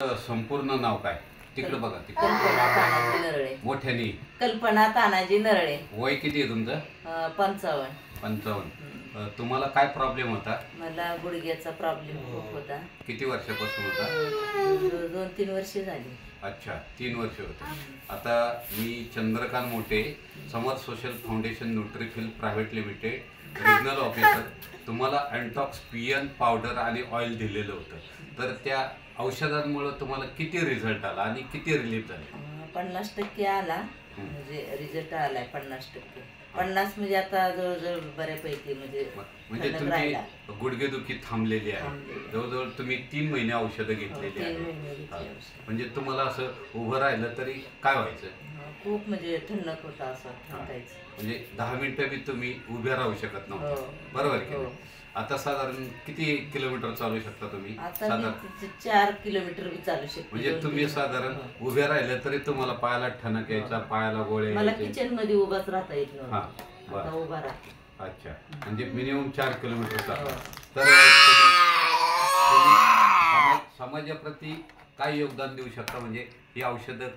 संपूर्ण नाव काय? तिकडे बघा. कल्पना तानाजी नरळे. मोठ्यानी. कल्पना तानाजी नरळे. वय किती आहे तुमचं? 55. 55. तुम्हाला काय प्रॉब्लेम होता? मला गुडघ्याचा प्रॉब्लेम खूप होता. किती वर्षापासून होता? 2-3 वर्षे झाली. अच्छा, 3 वर्ष होते. आता मी Chandrakant Mothe, Samar social foundation Nutrifil private limited regional officer, तुम्हाला अँटॉक्स पियन पावडर आणि ऑइल दिलेलं होतं. तर त्या औषधांमुळे तुम्हाला किती रिझल्ट आला आणि किती रिलीफ झाले? 50% आला. म्हणजे रिझल्ट आलाय 50%. 50 म्हणजे आता जवळजवळ बऱ्यापैकी म्हणजे तुम्ही गुडघेदुखी थांबलेली आहे. जवळजवळ तुम्ही 3 महिने औषधं घेतलेली आहे. म्हणजे तुम्हाला असं उभं राहिलं तरी काय व्हायचं? खूप म्हणजे थंडक होता असं वाटायचं. म्हणजे 10 मिनिटं बी तुम्ही उभे राहू शकत नव्हते. बरोबर की? आता साधारण किती किलोमीटर चालू शकता तुम्ही? साधारण 4 किलोमीटर बी चालू शकते. म्हणजे तुम्ही साधारण उभे राहिले तरी तुम्हाला पायाला ठणक यायचा, पायाला गोळे मला किचन मध्ये उभाच राहता येत नव्हतं. आता उभा राहते. अच्छा, म्हणजे मिनिमम 4 किलोमीटर चालू. तर समाजाप्रती काय योगदान देऊ शकता? म्हणजे ही औषधं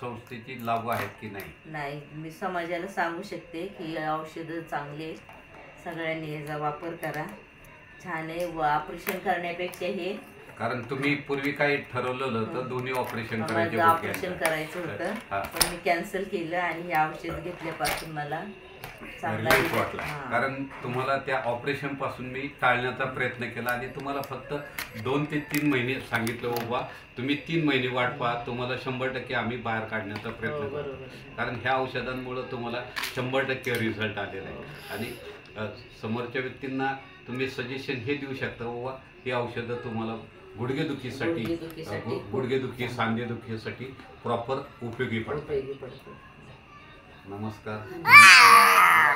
संस्थेची लागू आहेत की नाही? नाही, मी समाजाला सांगू शकते की औषधं चांगली आहेत. सगळ्यांनी याचा वापर करा. छान आहे. ऑपरेशन करण्यापेक्षा हे, कारण तुम्ही पूर्वी काही ठरवलं होतं दोन्ही ऑपरेशन करायचं होतं, पण मी कॅन्सल केलं आणि हे औषध घेतल्यापासून मला चांगला रिलीफ वाटला. कारण तुम्हाला त्या ऑपरेशन पासून मी टाळण्याचा प्रयत्न केला आणि तुम्हाला फक्त 2 ते 3 महिने सांगितलं, बाबा तुम्ही 3 महिने वाट पहा, तुम्हाला 100% आम्ही बाहेर काढण्याचा प्रयत्न करतो. कारण ह्या औषधांमुळे तुम्हाला 100% रिझल्ट आलेला आहे. आणि समोरच्या व्यक्तींना तुम्ही सजेशन हे देऊ शकता, बाबा ही औषधं तुम्हाला गुडघेदुखी सांधेदुखीसाठी प्रॉपर उपयोगी पडतात. नमस्कार. नमस्कार.